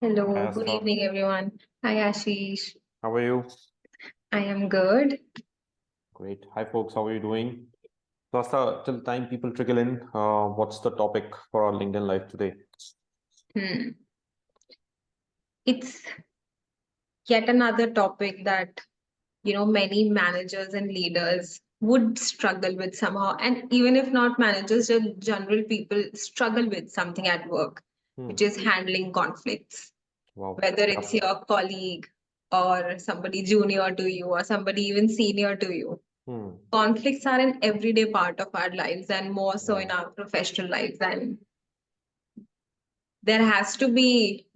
Hi, Hello, good Astha. evening, everyone. Hi, Ashish. How are you? I am good. Great. Hi, folks. How are you doing? So, Astha, till time people trickle in, what's the topic for our LinkedIn Live today? Hmm. It's yet another topic that, many managers and leaders would struggle with somehow. And even if not managers, just general people struggle with something at work, Hmm. which is handling conflicts, Wow. whether it's Yep. your colleague or somebody junior to you or somebody even senior to you. Hmm. Conflicts are an everyday part of our lives and more so Yeah. in our professional lives. And there has to be,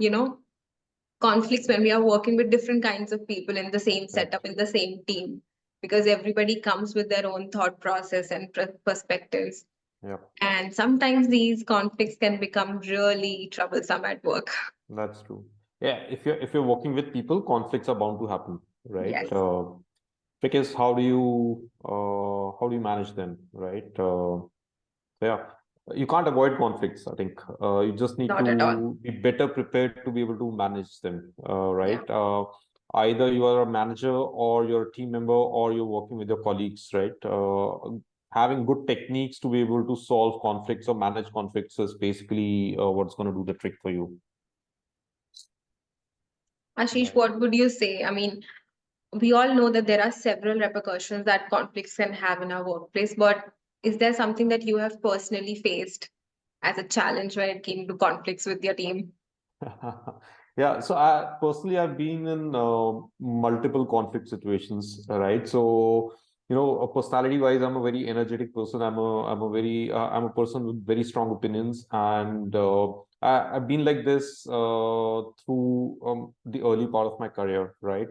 conflicts when we are working with different kinds of people in the same Correct. setup, in the same team, because everybody comes with their own thought process and perspectives. Yep. And sometimes these conflicts can become really troublesome at work. That's true. Yeah. If you're working with people, conflicts are bound to happen, right? Yes, Because how do you manage them, right? Yeah, you can't avoid conflicts. I think you just need not at all. to be better prepared to be able to manage them, Yeah. right? Either you are a manager or you're a team member or you're working with your colleagues, right? Having good techniques to be able to solve conflicts or manage conflicts is basically what's going to do the trick for you. Ashish, Right. what would you say? I mean, we all know that there are several repercussions that conflicts can have in our workplace, but is there something that you have personally faced as a challenge when it came to conflicts with your team? Yeah, so I personally I've been in multiple conflict situations, right? So, personality wise, I'm a very energetic person. I'm a person with very strong opinions, and I've been like this through the early part of my career, right?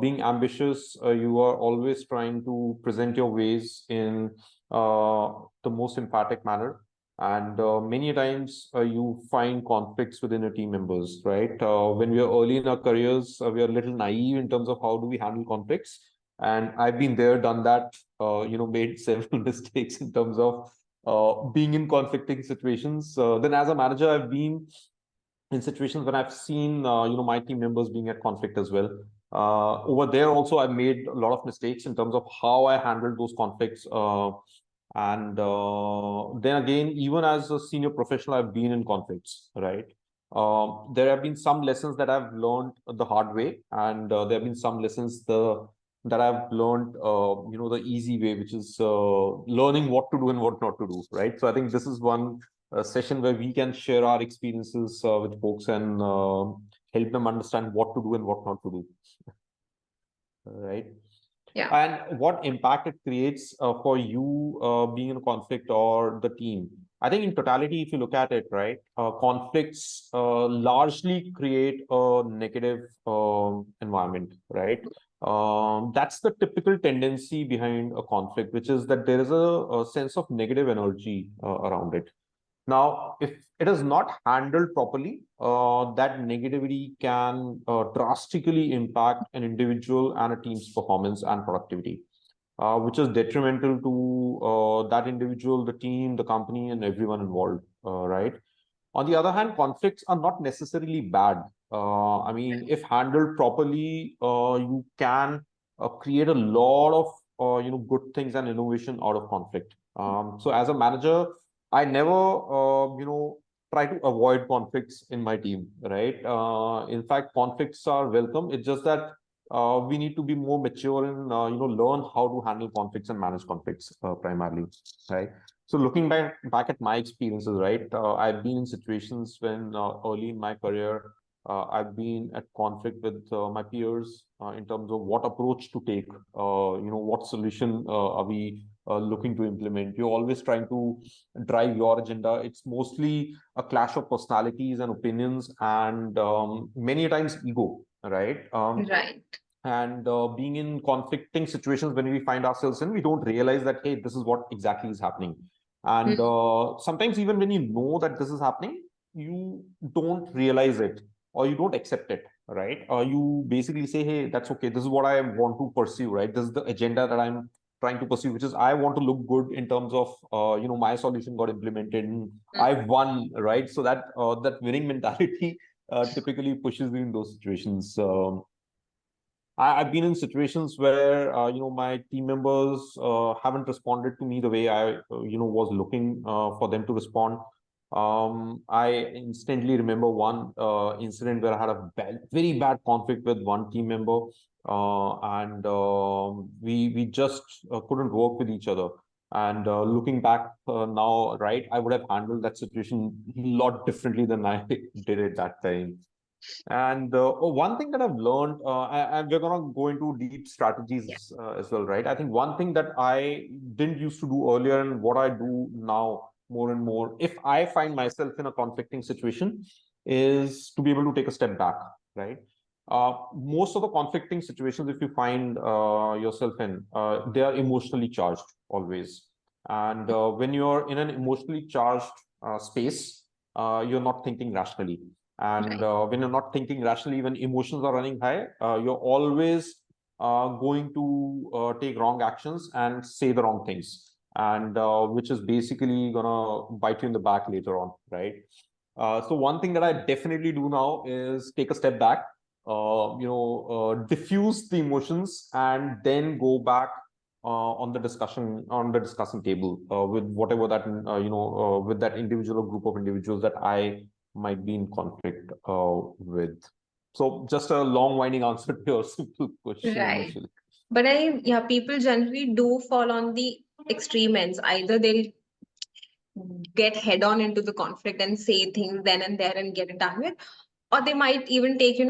Being ambitious, you are always trying to present your ways in the most emphatic manner, and many times you find conflicts within your team members, right? When we are early in our careers, we are a little naive in terms of how do we handle conflicts. And I've been there, done that, made several mistakes in terms of being in conflicting situations. Then as a manager, I've been in situations when I've seen, my team members being at conflict as well. Over there also, I made a lot of mistakes in terms of how I handled those conflicts. And then again, even as a senior professional, I've been in conflicts, right? There have been some lessons that I've learned the hard way, and there have been some lessons that I've learned, the easy way, which is learning what to do and what not to do, right? So I think this is one session where we can share our experiences with folks and help them understand what to do and what not to do, right? Yeah. And what impact it creates for you being in a conflict or the team. I think in totality, if you look at it, right, conflicts largely create a negative environment, right? That's the typical tendency behind a conflict, which is that there is a sense of negative energy around it. Now, if it is not handled properly, that negativity can drastically impact an individual and a team's performance and productivity, which is detrimental to that individual, the team, the company, and everyone involved, right? On the other hand, conflicts are not necessarily bad. I mean, if handled properly, you can create a lot of good things and innovation out of conflict. So, as a manager, I never try to avoid conflicts in my team. Right? In fact, conflicts are welcome. It's just that we need to be more mature and learn how to handle conflicts and manage conflicts primarily. Right? So looking back at my experiences, right, I've been in situations when early in my career, I've been at conflict with my peers in terms of what approach to take, what solution are we looking to implement. You're always trying to drive your agenda. It's mostly a clash of personalities and opinions, and many times ego, right? Right. And being in conflicting situations when we find ourselves in, we don't realize that, hey, this is what exactly is happening. And Hmm. sometimes even when you know that this is happening, you don't realize it or you don't accept it, right? You basically say, hey, that's okay, this is what I want to pursue, right? This is the agenda that I'm trying to pursue, which is I want to look good in terms of my solution got implemented and Hmm. I've won, right? So that that winning mentality typically pushes you in those situations. I've been in situations where my team members haven't responded to me the way I was looking for them to respond. I instantly remember one incident where I had a very bad conflict with one team member, and we just couldn't work with each other. And looking back now, right, I would have handled that situation a lot differently than I did at that time. And one thing that I've learned, and we're going to go into deep Yeah. strategies as well, right? I think one thing that I didn't used to do earlier and what I do now more and more, if I find myself in a conflicting situation, is to be able to take a step back, right? Most of the conflicting situations, if you find yourself in, they are emotionally charged always. And when you're in an emotionally charged space, you're not thinking rationally. And Right. when you're not thinking rationally, when emotions are running high, you're always going to take wrong actions and say the wrong things, and which is basically gonna bite you in the back later on, right? So one thing that I definitely do now is take a step back, diffuse the emotions, and then go back on the discussing table with whatever that with that individual or group of individuals that I might be in conflict with. So just a long winding answer to your simple question Right. initially. But yeah, people generally do fall on the extreme ends. Either they'll get head on into the conflict and say things then and there and get it done with, or they might even take,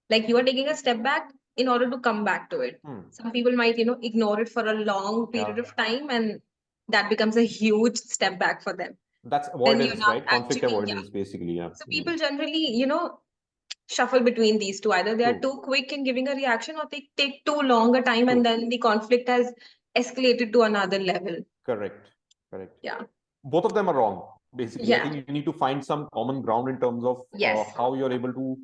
like you are taking a step back in order to come back to it. Some people might, ignore it for a long period Yeah. of time, and that becomes a huge step back for them. That's Then you're avoidance, not right? Conflict actually, yeah. avoidance, basically. Yeah. So people generally, shuffle between these two. Either they are True. too quick in giving a reaction, or they take too long a time, and True. then the conflict has escalated to another level. Correct. Correct. Yeah. Both of them are wrong. Basically, I Yeah. think you need to find some common ground in terms of Yes. how you're able to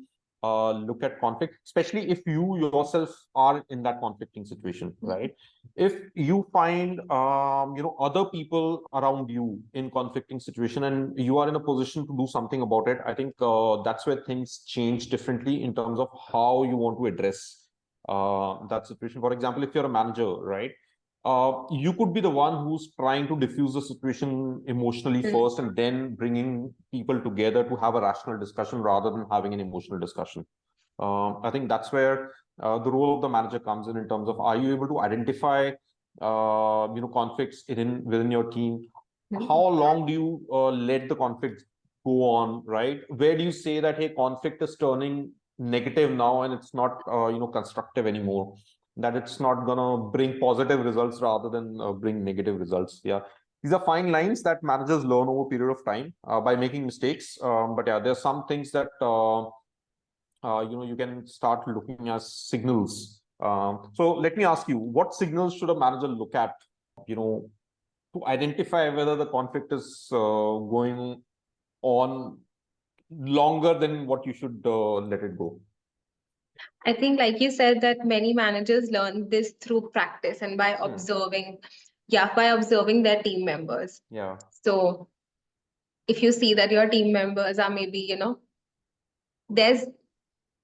look at conflict, especially if you yourself are in that conflicting situation, right? If you find other people around you in conflicting situation and you are in a position to do something about it, I think that's where things change differently in terms of how you want to address that situation. For example, if you're a manager, right? You could be the one who's trying to diffuse the situation emotionally first and then bringing people together to have a rational discussion rather than having an emotional discussion. I think that's where the role of the manager comes in terms of, are you able to identify conflicts within your team? How long do you let the conflict go on, right? Where do you say that, hey, conflict is turning negative now and it's not constructive anymore, that it's not going to bring positive results rather than bring negative results? Yeah, these are fine lines that managers learn over a period of time by making mistakes. But yeah, there's some things that you can start looking as signals. So let me ask you, what signals should a manager look at, to identify whether the conflict is going on longer than what you should let it go? I think, like you said, that many managers learn this through practice and by observing, yeah, by observing their team members. Yeah. So if you see that your team members are maybe, there's,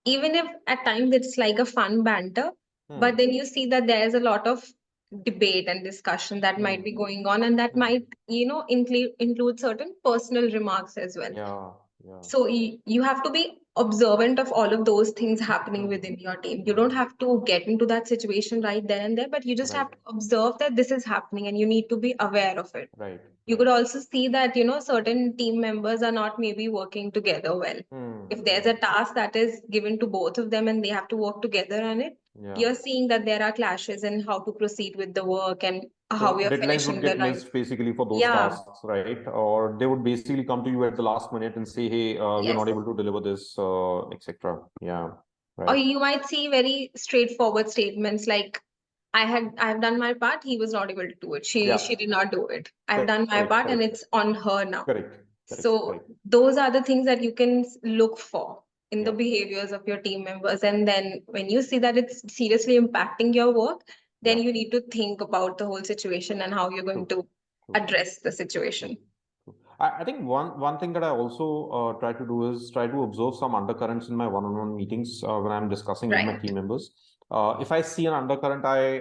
even if at times it's like a fun banter, but then you see that there's a lot of debate and discussion that might be going on, and that might, include certain personal remarks as well. Yeah. Yeah. So you have to be observant of all of those things happening within your team. You don't have to get into that situation right then and there, but you just Right. have to observe that this is happening and you need to be aware of it. Right. You could also see that, certain team members are not maybe working together well. If there's a task that is given to both of them and they have to work together on it, Yeah. you're seeing that there are clashes in how to proceed with the work and how So we are deadlines would finishing the get line. missed basically for those Yeah. tasks, right? Or they would basically come to you at the last minute and say, "Hey, we're Yes. not able to deliver this, etc." Yeah, Or right. you might see very straightforward statements like, I've done my part, he was not able to do it. Yeah, She did not do it. I've done my correct, part and correct, it's on her now. correct, correct, So correct. those are the things that you can look for in the Yeah, behaviors of your team members. And then when you see that it's seriously impacting your work, then yeah, you need to think about the whole situation and how you're going true, to true. address the situation. I think one thing that I also try to do is try to observe some undercurrents in my one-on-one meetings when I'm discussing with my Right. team members. If I see an undercurrent, I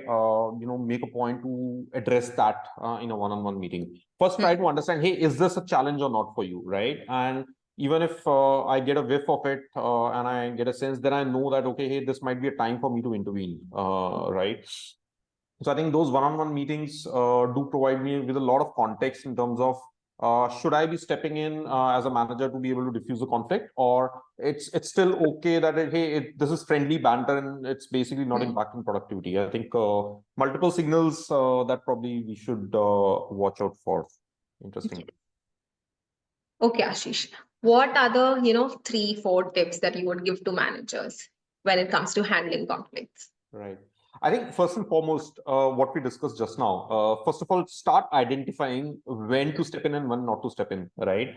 make a point to address that in a one-on-one meeting. First, try to understand, hey, is this a challenge or not for you, right? And even if I get a whiff of it and I get a sense, then I know that okay, hey, this might be a time for me to intervene, right? So I think those one-on-one meetings do provide me with a lot of context in terms of should I be stepping in as a manager to be able to diffuse a conflict, or it's still okay that this is friendly banter and it's basically not impacting productivity. I think multiple signals that probably we should watch out for. Interesting. Okay, Ashish. What are the, 3, 4 tips that you would give to managers when it comes to handling conflicts? Right. I think first and foremost, what we discussed just now, first of all, start identifying when to step in and when not to step in, right?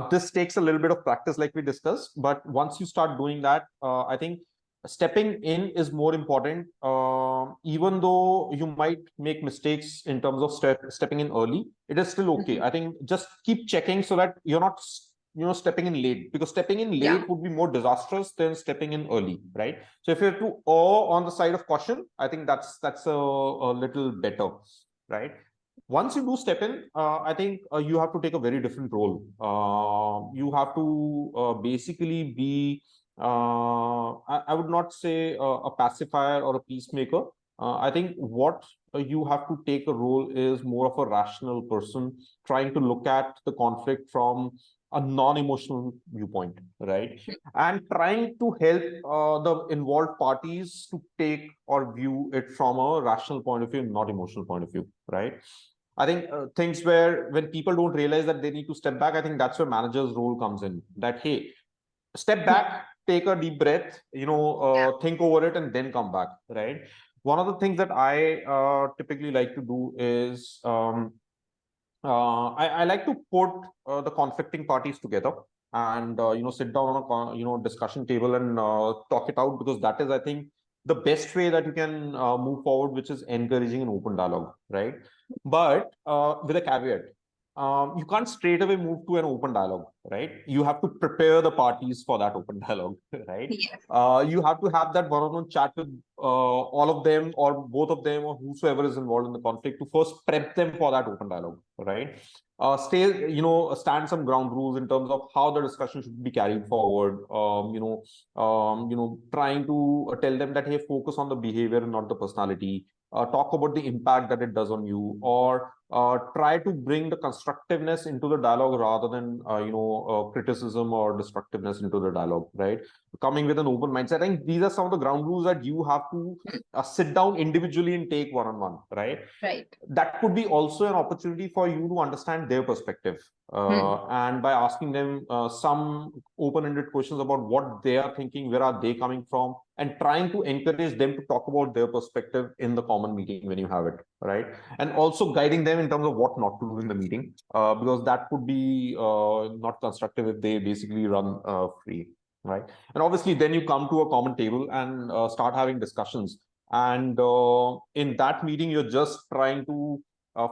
This takes a little bit of practice, like we discussed, but once you start doing that, I think stepping in is more important. Even though you might make mistakes in terms of stepping in early, it is still okay. I think just keep checking so that you're not stepping in late, because stepping in Yeah. late would be more disastrous than stepping in early, right? So if you have to err on the side of caution, I think that's a little better, right? Once you do step in, I think you have to take a very different role. You have to basically be, I would not say a pacifier or a peacemaker. I think what you have to take a role is more of a rational person trying to look at the conflict from a non-emotional viewpoint, right? And trying to help the involved parties to take or view it from a rational point of view, not emotional point of view, right? I think things where when people don't realize that they need to step back, I think that's where manager's role comes in. That hey, step back, take a deep breath, think over it, and then come back, right? One of the things that I typically like to do is I like to put the conflicting parties together and sit down on a discussion table and talk it out, because that is, I think, the best way that you can move forward, which is encouraging an open dialogue, right? But with a caveat, you can't straight away move to an open dialogue, right? You have to prepare the parties for that open dialogue, right? Yes. You have to have that one-on-one chat with all of them or both of them or whosoever is involved in the conflict to first prep them for that open dialogue, right? Stand some ground rules in terms of how the discussion should be carried forward. Trying to tell them that hey, focus on the behavior and not the personality. Talk about the impact that it does on you, or try to bring the constructiveness into the dialogue rather than criticism or destructiveness into the dialogue, right? Coming with an open mindset. I think these are some of the ground rules that you have to sit down individually and take one-on-one, right? Right. That could be also an opportunity for you to understand their perspective, and by asking them some open-ended questions about what they are thinking, where are they coming from, and trying to encourage them to talk about their perspective in the common meeting when you have it, right? And also guiding them in terms of what not to do in the meeting, because that could be not constructive if they basically run free, right? And obviously then you come to a common table and start having discussions, and in that meeting you're just trying to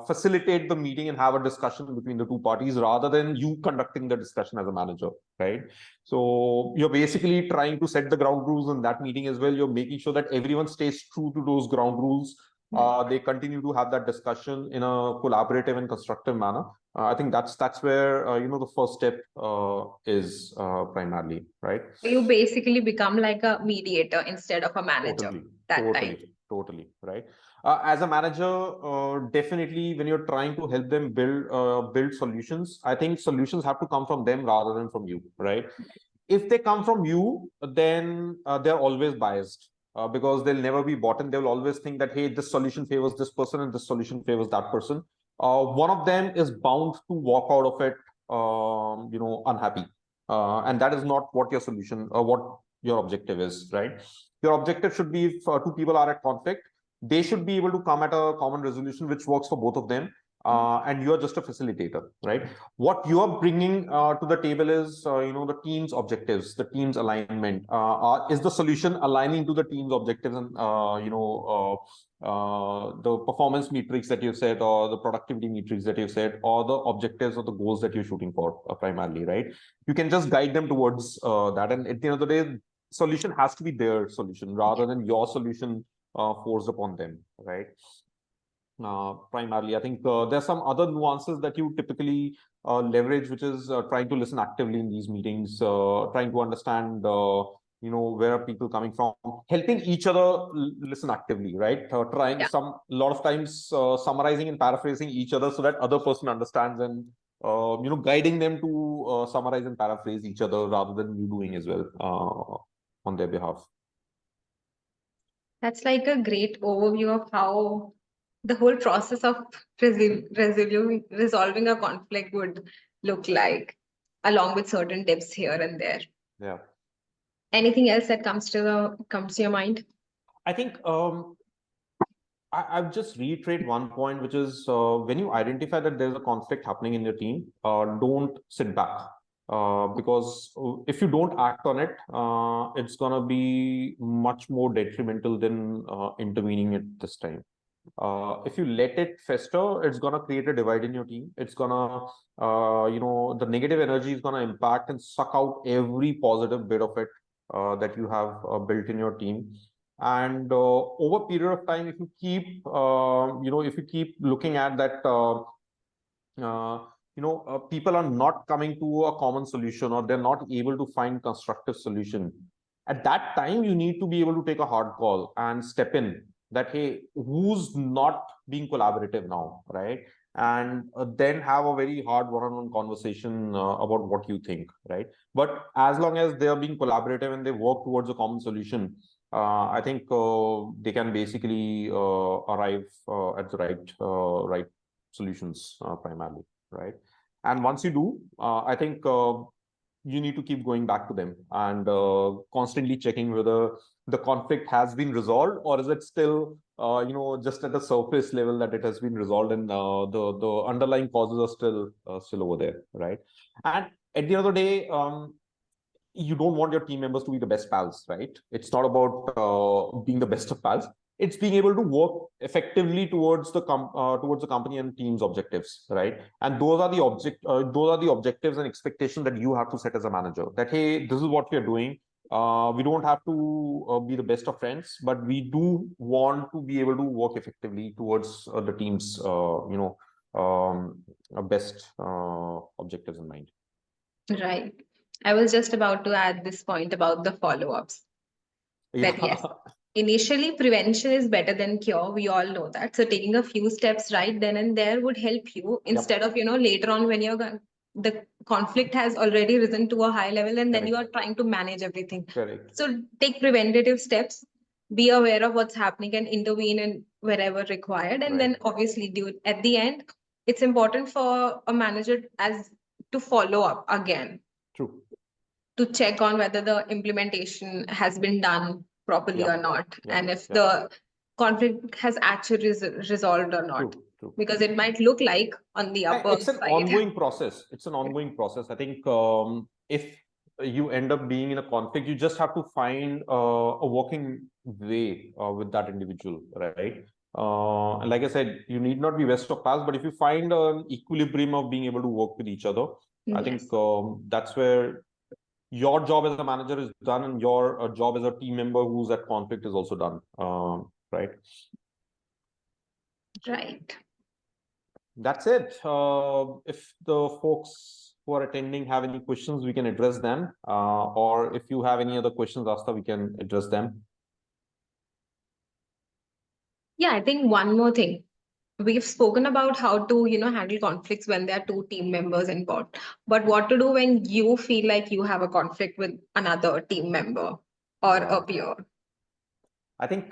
facilitate the meeting and have a discussion between the two parties rather than you conducting the discussion as a manager, right? So you're basically trying to set the ground rules in that meeting as well. You're making sure that everyone stays true to those ground rules. They continue to have that discussion in a collaborative and constructive manner. I think that's where the first step is primarily, right? You basically become like a mediator instead of a manager Totally, that time. totally, right? As a manager, definitely when you're trying to help them build solutions, I think solutions have to come from them rather than from you, right? If they come from you, then they're always biased, because they'll never be bought in. They'll always think that hey, this solution favors this person and this solution favors that person. One of them is bound to walk out of it, unhappy, and that is not what your solution or what your objective is, right? Your objective should be if two people are at conflict, they should be able to come at a common resolution which works for both of them. and you're just a facilitator, right? What you're bringing to the table is, the team's objectives, the team's alignment. Is the solution aligning to the team's objectives and, the performance metrics that you've said, or the productivity metrics that you've said, or the objectives or the goals that you're shooting for primarily, right? You can just guide them towards that. And at the end of the day, solution has to be their solution rather than your solution forced upon them, right? Primarily, I think there's some other nuances that you typically leverage, which is trying to listen actively in these meetings, trying to understand, where are people coming from, helping each other listen actively, right? Trying Yeah. a lot of times summarizing and paraphrasing each other so that other person understands, and guiding them to summarize and paraphrase each other rather than you doing as well on their behalf. That's like a great overview of how the whole process of resolving a conflict would look like, along with certain tips here and there. Yeah. Anything else that comes to your mind? I think I'll just reiterate one point, which is when you identify that there's a conflict happening in your team, don't sit back. Because if you don't act on it, it's going to be much more detrimental than intervening at this time. If you let it fester, it's going to create a divide in your team. It's going to, the negative energy is going to impact and suck out every positive bit of it that you have built in your team. And over a period of time, if you keep looking at that, people are not coming to a common solution, or they're not able to find constructive solution. At that time, you need to be able to take a hard call and step in that, hey, who's not being collaborative now, right? And then have a very hard one-on-one conversation about what you think, right? But as long as they are being collaborative and they work towards a common solution, I think they can basically arrive at the right solutions primarily, right? And once you do, I think you need to keep going back to them and constantly checking whether the conflict has been resolved, or is it still just at the surface level that it has been resolved, and the underlying causes are still over there, right? And at the end of the day, you don't want your team members to be the best pals, right? It's not about being the best of pals. It's being able to work effectively towards the company and team's objectives, right? And those are the objectives and expectations that you have to set as a manager. That, hey, this is what we are doing. We don't have to be the best of friends, but we do want to be able to work effectively towards the team's best objectives in mind. Right. I was just about to add this point about the follow-ups. That yes, initially prevention is better than cure. We all know that. So taking a few steps right then and there would help you, instead of later on when the conflict has already risen to a high level, and then you are trying to manage everything. Correct. So take preventative steps, be aware of what's happening, and intervene in wherever required. And then obviously do it at the end. It's important for a manager to follow up again. True. To check on whether the implementation has been done properly or not, and if the conflict has actually resolved or not. True. Because it might look like on the upper it's an ongoing process. It's an ongoing process. I think if you end up being in a conflict, you just have to find a working way with that individual, right? And like I said, you need not be best of pals, but if you find an equilibrium of being able to work with each other, I think that's where your job as a manager is done, and your job as a team member who's at conflict is also done, right? Right. That's it. If the folks who are attending have any questions, we can address them. Or if you have any other questions, Aastha, we can address them. Yeah, I think one more thing. We've spoken about how to, handle conflicts when there are two team members involved. But what to do when you feel like you have a conflict with another team member or a peer? I think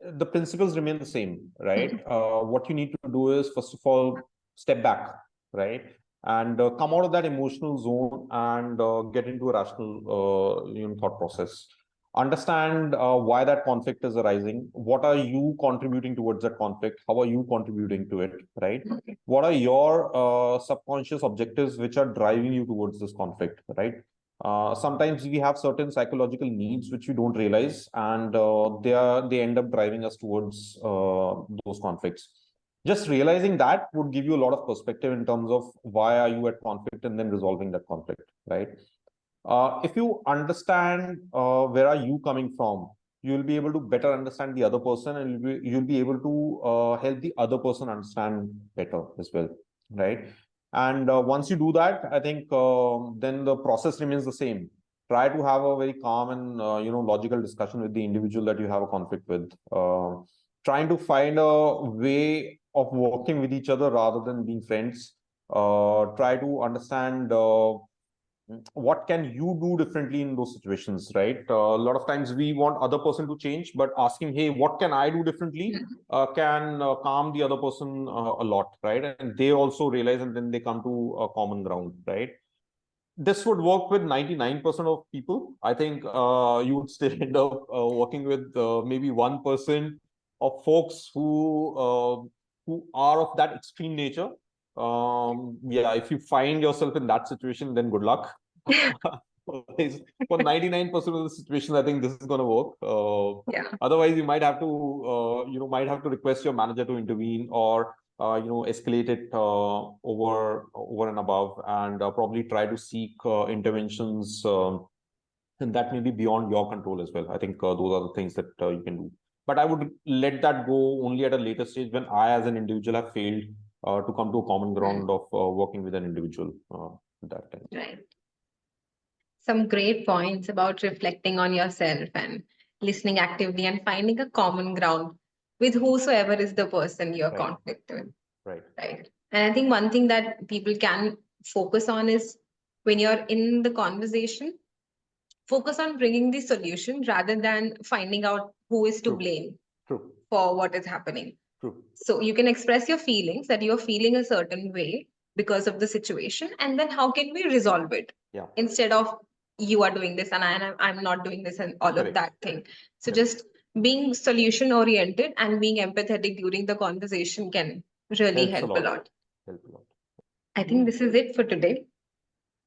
the principles remain the same, right? What you need to do is, first of all, step back, right? And come out of that emotional zone and get into a rational thought process. understand why that conflict is arising. What are you contributing towards that conflict? How are you contributing to it, right? What are your subconscious objectives which are driving you towards this conflict, right? Sometimes we have certain psychological needs which we don't realize, and they end up driving us towards those conflicts. Just realizing that would give you a lot of perspective in terms of why are you at conflict, and then resolving that conflict, right? If you understand where are you coming from, you'll be able to better understand the other person, and you'll be able to help the other person understand better as well, right? And once you do that, I think then the process remains the same. Try to have a very calm and logical discussion with the individual that you have a conflict with. Trying to find a way of working with each other rather than being friends. Try to understand what can you do differently in those situations, right? A lot of times we want other person to change, but asking, hey, what can I do differently, can calm the other person a lot, right? And they also realize, and then they come to a common ground, right? This would work with 99% of people. I think you would still end up working with maybe 1% of folks who are of that extreme nature. Yeah, if you find yourself in that situation, then good luck. For 99% of the situation, I think this is going to work. Yeah. Otherwise, you might have to, might have to request your manager to intervene, or escalate it over and above, and probably try to seek interventions, and that may be beyond your control as well. I think those are the things that you can do. But I would let that go only at a later stage, when I, as an individual, have failed to come to a common ground of working with an individual at that time. Right. Some great points about reflecting on yourself and listening actively and finding a common ground with whosoever is the person you're Right. conflicted with. Right. Right. And I think one thing that people can focus on is, when you're in the conversation, focus on bringing the solution rather than finding out who is to True. blame True. for what is happening. True. So you can express your feelings, that you're feeling a certain way because of the situation, and then how can we resolve it? Yeah. Instead of you are doing this and I'm not doing this and all Correct. of that thing. So Correct. just being solution oriented and being empathetic during the conversation can really help a lot. Help a lot. I think this is it for today.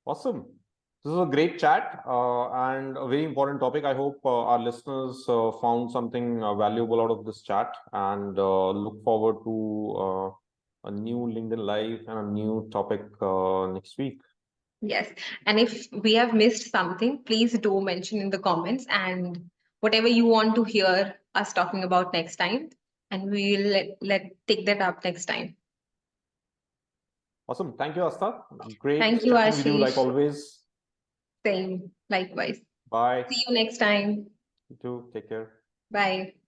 Awesome. This is a great chat and a very important topic. I hope our listeners found something valuable out of this chat, and look forward to a new LinkedIn Live and a new topic next week. Yes. And if we have missed something, please do mention in the comments, and whatever you want to hear us talking about next time, and we'll let take that up next time. Awesome. Thank you, Astha. Great Thank you, chatting with you, like Ashish. always. Same, likewise. Bye. See you next time. You too. Take care. Bye.